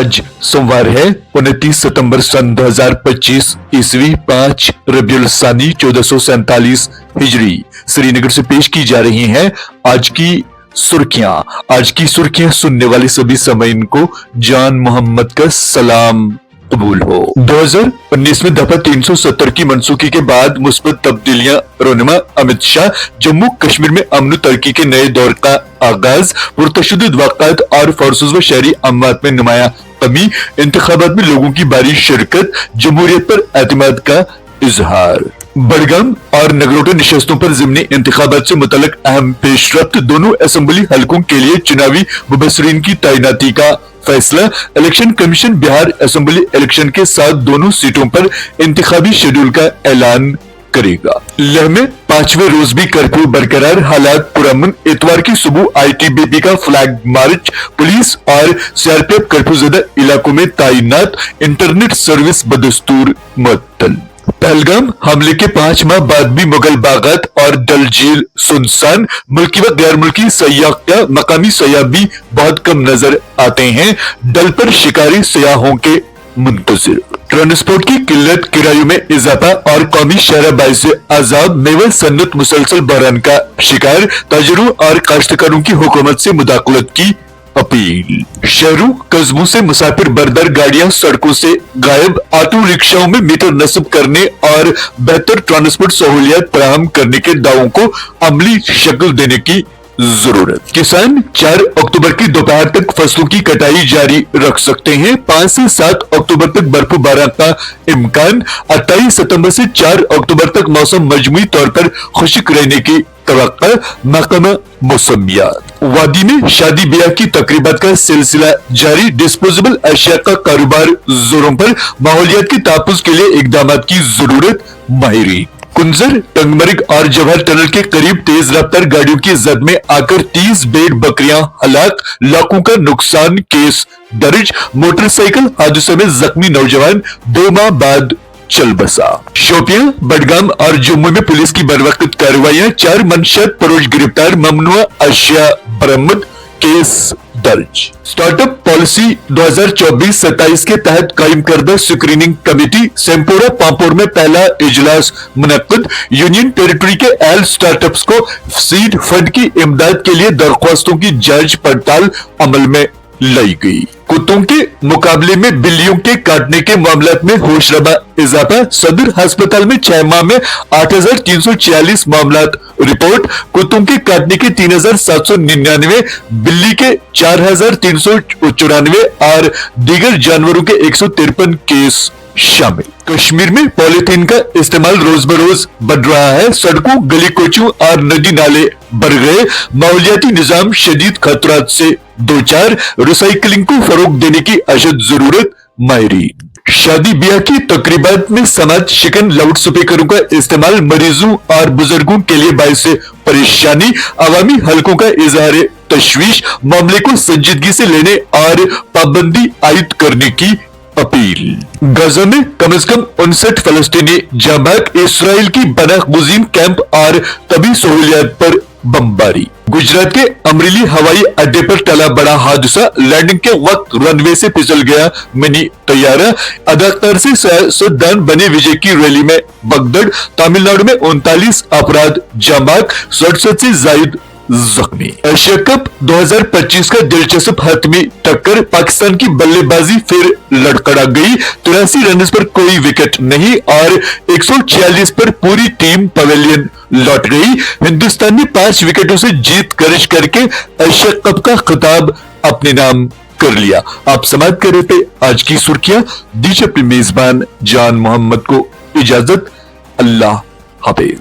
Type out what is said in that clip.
आज सोमवार है 29 सितंबर सन 2025 ईस्वी 5 रबीउल सानी 1447 हिजरी श्रीनगर से पेश की जा रही हैं आज की सुर्खियां सुनने वाले सभी सामीन को जान मोहम्मद का सलाम कबूल हो। 2019 में दफा 370 की मनसूखी के बाद मुस्बत तब्दीलियां, रहनुमा अमित शाह जम्मू कश्मीर में अमन तरक्की के नए दौर का आगाज, पुरतशद्दुद वाक़यात और फोर्सेस व शहरी अमवात में नुमाया कमी, इंतखाबात में लोगों की भारी शिरकत, जमहूरियत पर एतमाद का इजहार। बड़गाम और नगरोटा नशस्तों पर ज़िमनी इंतखाबात से मुतल्लिक अहम पेशरफ्त, दोनों असेंबली हलकों के लिए चुनावी मुबस्सिरीन की तैनाती का फैसला, election commission Bihar assembly election के साथ दोनों सीटों पर इंतखाबी शेड्यूल का ऐलान करेगा। लेह में 5वें रोज भी कर्फ्यू बरकरार, हालात पुरअमन, इतवार की सुबह आईटीबीपी का फ्लैग मार्च, पुलिस और सीआरपीएफ कर्फ्यूज़दा इलाकों में तैनात, इंटरनेट सर्विस बदस्तूर मुअत्तल। पहलगाम हमले के 5 माह बाद भी मुगल बागात और डल झील सुनसान, मुल्की व गैर मुल्की सयाह का मकामी सयाह भी बहुत कम नजर आते हैं, डल पर शिकारी सयाहों के मुंतजिर। ट्रांसपोर्ट की किल्लत, किरायों में इजाफा और कौमी शहरबाई से आजाद, मेवा सन्नत मुसलसल बहरान का शिकार, ताजरों और काश्तकारों की हुकूमत से मुदाखलत की अपील। शहरों कस्बों से मुसाफिर बरदर गाड़ियां सड़कों से गायब, ऑटो रिक्शाओं में मीटर नस्ब करने और बेहतर ट्रांसपोर्ट सहूलियत फराहम करने के दावों को अमली शक्ल देने की जरूरत। किसान 4 अक्टूबर की दोपहर तक फसलों की कटाई जारी रख सकते हैं, 5 से 7 अक्टूबर तक बर्फबारी का इम्कान, 28 सितंबर से 4 अक्टूबर तक मौसम मजमूई तौर पर खुश्क रहने की तवक्का, महकमा मौसमियात। वादी में शादी ब्याह की तकरीबात का सिलसिला जारी, डिस्पोजेबल अशिया का कारोबार जोरों पर, माहौलियात के तहफ्फुज़ के लिए इक़दामात की जरूरत, माहिरीन। कुंजर, टंगमर्ग और जवाहर टनल के करीब तेज रफ्तार गाड़ियों की जद में आकर 30 भेड़ बकरियां हलाक, लाखों का नुकसान, केस दर्ज, मोटरसाइकिल हादसे में जख्मी नौजवान 2 माह बाद चल बसा। शोपियां, बडगाम और जम्मू में पुलिस की बरवक्त कार्रवाइयां, 4 मनशत फरोश गिरफ्तार, ममनुआ अशिया बरामद, केस दर्ज। स्टार्टअप पॉलिसी 2024-27 के तहत कायम करदा स्क्रीनिंग कमेटी, सेम्पोरा पांपोर में पहला इजलास मुनक्किद, यूनियन टेरिटरी के अहल स्टार्टअप्स को सीड फंड की इमदाद के लिए दरख्वास्तों की जांच पड़ताल अमल में लाई गई। कुत्तों के मुकाबले में बिल्लियों के काटने के मामलों में होशरबा इजाफा, सदर अस्पताल में 6 माह में 8,346 मामला रिपोर्ट, कुत्तों के काटने के 3,799, बिल्ली के 4,394 और दीगर जानवरों के 153 केस शामिल। कश्मीर में पॉलिथीन का इस्तेमाल रोज बरोज बढ़ रहा है, सड़कों, गली कोचों और नदी नाले भर गए, माहौलियाती निजाम शदीद खतरात से दो चार, रिसाइकलिंग को फरोग देने की अशद जरूरत, माहिरीन। शादी ब्याह की तकरीबात में समाज शिकन लाउड स्पीकरों का इस्तेमाल मरीजों और बुजुर्गों के लिए बाइस परेशानी, अवामी हलकों का इजहार तशवीश, मामले को संजीदगी से लेने और पाबंदी आयद करने की अपील। गजा में कम से कम 59 फलस्तीनी जाबाक, इसराइल की बनागुजीन कैंप और तबी सहूलियात पर बमबारी। गुजरात के अमरेली हवाई अड्डे पर टला बड़ा हादसा, लैंडिंग के वक्त रनवे से फिसल गया मिनी तैयारा, अदाकार से सियासतदान बने विजय की रैली में भगदड़, तमिलनाडु में 39 अपराध जाबाक, 67 से जायद जख्मी। एशिया कप 2025 का दिलचस्प हतमी टक्कर, पाकिस्तान की बल्लेबाजी फिर लड़खड़ा गई, 83 रन पर कोई विकेट नहीं और 146 पर पूरी टीम पवेलियन लौट गई। हिंदुस्तान ने 5 विकेटों से जीत दर्ज करके एशिया कप का खिताब अपने नाम कर लिया। आप समाप्त कर रहे थे आज की सुर्खियां, दीजिए अपने मेजबान जान मोहम्मद को इजाजत। अल्लाह हाफिज।